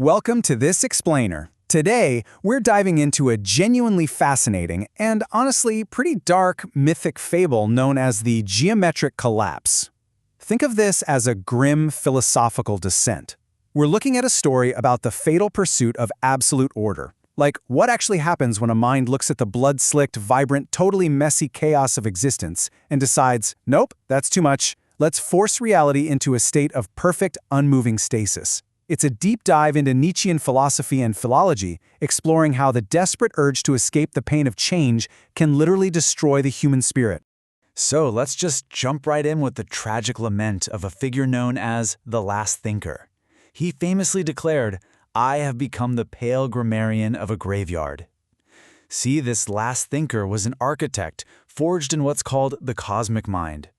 Welcome to This Explainer. Today, we're diving into a genuinely fascinating and honestly pretty dark mythic fable known as the geometric collapse. Think of this as a grim philosophical descent. We're looking at a story about the fatal pursuit of absolute order. Like, what actually happens when a mind looks at the blood-slicked, vibrant, totally messy chaos of existence and decides, nope, that's too much. Let's force reality into a state of perfect, unmoving stasis. It's a deep dive into Nietzschean philosophy and philology, exploring how the desperate urge to escape the pain of change can literally destroy the human spirit. So let's just jump right in with the tragic lament of a figure known as the Last Thinker. He famously declared, "I have become the pale grammarian of a graveyard." See, this last thinker was an architect forged in what's called the cosmic mind.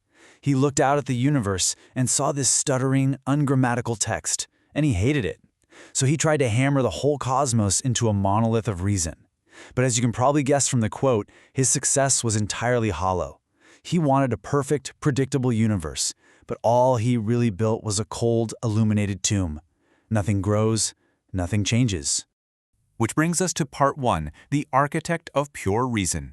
He looked out at the universe and saw this stuttering, ungrammatical text, and he hated it. So he tried to hammer the whole cosmos into a monolith of reason. But as you can probably guess from the quote, his success was entirely hollow. He wanted a perfect, predictable universe, but all he really built was a cold, illuminated tomb. Nothing grows, nothing changes. Which brings us to part 1, the architect of pure reason.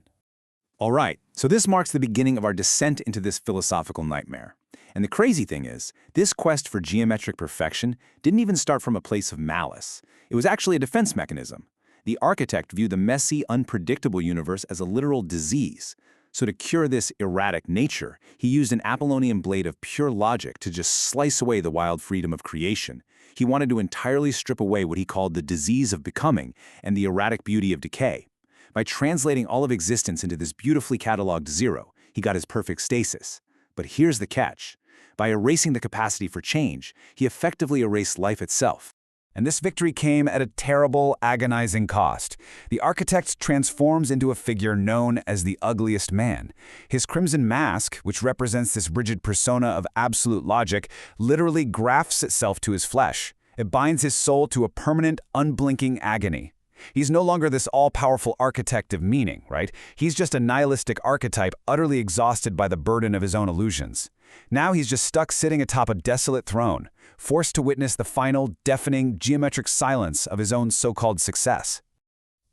All right, so this marks the beginning of our descent into this philosophical nightmare. And the crazy thing is, this quest for geometric perfection didn't even start from a place of malice. It was actually a defense mechanism. The architect viewed the messy, unpredictable universe as a literal disease. So to cure this erratic nature, he used an Apollonian blade of pure logic to just slice away the wild freedom of creation. He wanted to entirely strip away what he called the disease of becoming and the erratic beauty of decay. By translating all of existence into this beautifully cataloged zero, he got his perfect stasis. But here's the catch. By erasing the capacity for change, he effectively erased life itself. And this victory came at a terrible, agonizing cost. The architect transforms into a figure known as the ugliest man. His crimson mask, which represents this rigid persona of absolute logic, literally grafts itself to his flesh. It binds his soul to a permanent, unblinking agony. He's no longer this all-powerful architect of meaning, right? He's just a nihilistic archetype utterly exhausted by the burden of his own illusions. Now he's just stuck sitting atop a desolate throne, forced to witness the final, deafening, geometric silence of his own so-called success.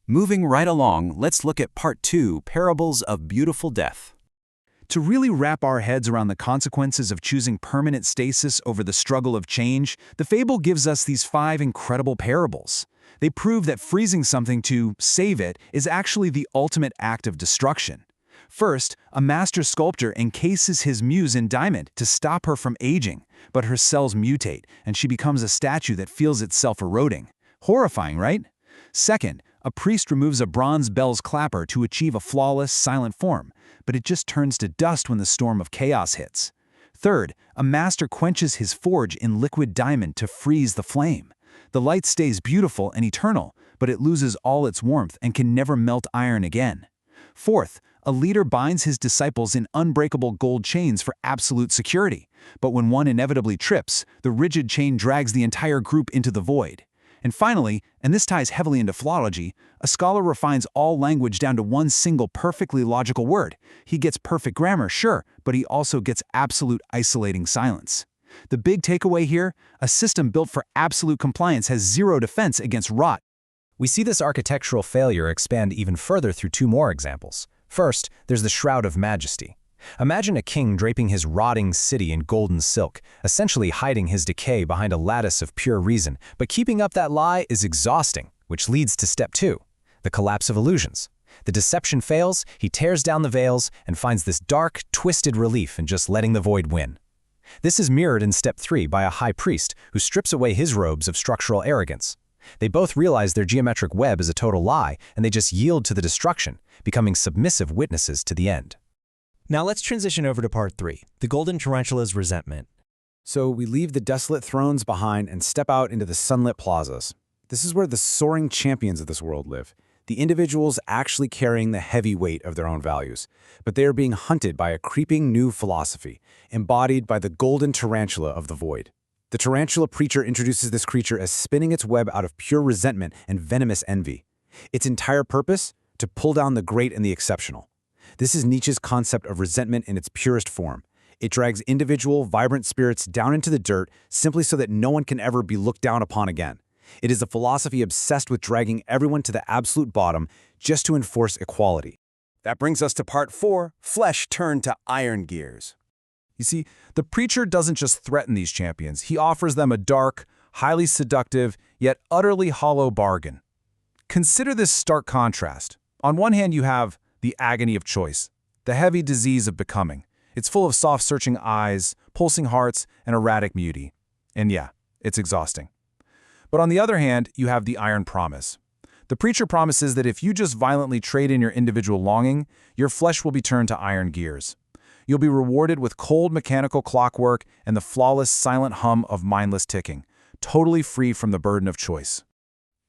Moving right along, let's look at part 2, Parables of Beautiful Death. To really wrap our heads around the consequences of choosing permanent stasis over the struggle of change, the fable gives us these 5 incredible parables. They prove that freezing something to save it is actually the ultimate act of destruction. First, a master sculptor encases his muse in diamond to stop her from aging, but her cells mutate, and she becomes a statue that feels itself eroding. Horrifying, right? Second, a priest removes a bronze bell's clapper to achieve a flawless, silent form, but it just turns to dust when the storm of chaos hits. Third, a master quenches his forge in liquid diamond to freeze the flame. The light stays beautiful and eternal, but it loses all its warmth and can never melt iron again. Fourth, a leader binds his disciples in unbreakable gold chains for absolute security, but when one inevitably trips, the rigid chain drags the entire group into the void. And finally, and this ties heavily into philology, a scholar refines all language down to one single perfectly logical word. He gets perfect grammar, sure, but he also gets absolute isolating silence. The big takeaway here, a system built for absolute compliance has zero defense against rot. We see this architectural failure expand even further through 2 more examples. First, there's the Shroud of Majesty. Imagine a king draping his rotting city in golden silk, essentially hiding his decay behind a lattice of pure reason, but keeping up that lie is exhausting, which leads to step 2, the collapse of illusions. The deception fails, he tears down the veils, and finds this dark, twisted relief in just letting the void win. This is mirrored in step 3 by a high priest who strips away his robes of structural arrogance. They both realize their geometric web is a total lie, and they just yield to the destruction, becoming submissive witnesses to the end. Now let's transition over to part 3, the Golden Tarantula's resentment. So we leave the desolate thrones behind and step out into the sunlit plazas. This is where the soaring champions of this world live, the individuals actually carrying the heavy weight of their own values. But they are being hunted by a creeping new philosophy, embodied by the golden tarantula of the void. The tarantula preacher introduces this creature as spinning its web out of pure resentment and venomous envy. Its entire purpose? To pull down the great and the exceptional. This is Nietzsche's concept of resentment in its purest form. It drags individual, vibrant spirits down into the dirt simply so that no one can ever be looked down upon again. It is a philosophy obsessed with dragging everyone to the absolute bottom just to enforce equality. That brings us to part 4, flesh turned to iron gears. You see, the preacher doesn't just threaten these champions. He offers them a dark, highly seductive, yet utterly hollow bargain. Consider this stark contrast. On one hand, you have the agony of choice, the heavy disease of becoming. It's full of soft, searching eyes, pulsing hearts, and erratic beauty. And yeah, it's exhausting. But on the other hand, you have the iron promise. The preacher promises that if you just violently trade in your individual longing, your flesh will be turned to iron gears. You'll be rewarded with cold mechanical clockwork and the flawless silent hum of mindless ticking, totally free from the burden of choice.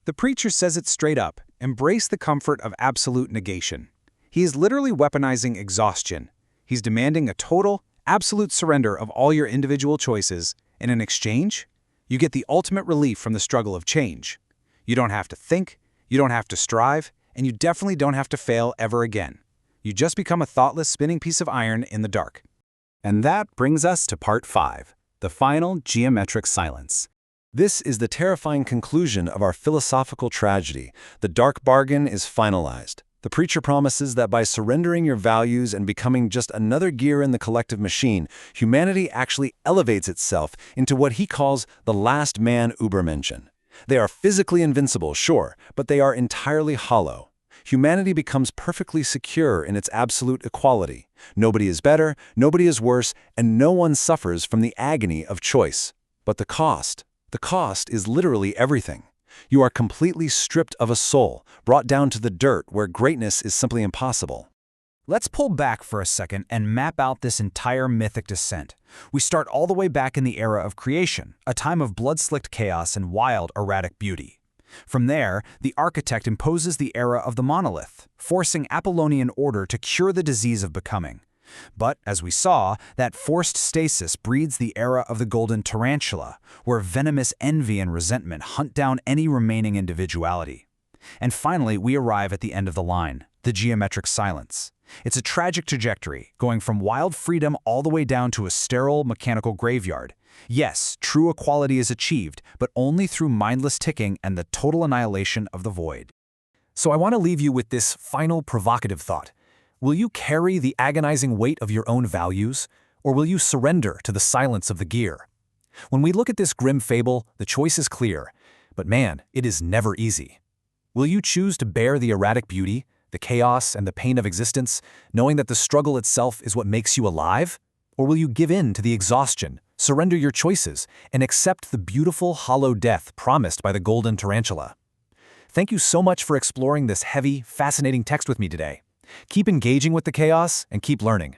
The preacher says it straight up, embrace the comfort of absolute negation. He is literally weaponizing exhaustion. He's demanding a total, absolute surrender of all your individual choices, and in exchange, you get the ultimate relief from the struggle of change. You don't have to think, you don't have to strive, and you definitely don't have to fail ever again. You just become a thoughtless spinning piece of iron in the dark. And that brings us to part 5, the final geometric silence. This is the terrifying conclusion of our philosophical tragedy. The dark bargain is finalized. The preacher promises that by surrendering your values and becoming just another gear in the collective machine, humanity actually elevates itself into what he calls the last man Übermenschen. They are physically invincible, sure, but they are entirely hollow. Humanity becomes perfectly secure in its absolute equality. Nobody is better, nobody is worse, and no one suffers from the agony of choice. But the cost is literally everything. You are completely stripped of a soul, brought down to the dirt where greatness is simply impossible. Let's pull back for a second and map out this entire mythic descent. We start all the way back in the era of creation, a time of blood-slicked chaos and wild, erratic beauty. From there, the architect imposes the era of the monolith, forcing Apollonian order to cure the disease of becoming. But, as we saw, that forced stasis breeds the era of the golden tarantula, where venomous envy and resentment hunt down any remaining individuality. And finally, we arrive at the end of the line, the geometric silence. It's a tragic trajectory, going from wild freedom all the way down to a sterile, mechanical graveyard. Yes, true equality is achieved, but only through mindless ticking and the total annihilation of the void. So I want to leave you with this final provocative thought. Will you carry the agonizing weight of your own values, or will you surrender to the silence of the gear? When we look at this grim fable, the choice is clear, but man, it is never easy. Will you choose to bear the erratic beauty, the chaos and the pain of existence, knowing that the struggle itself is what makes you alive? Or will you give in to the exhaustion, surrender your choices, and accept the beautiful, hollow death promised by the golden tarantula? Thank you so much for exploring this heavy, fascinating text with me today. Keep engaging with the chaos and keep learning.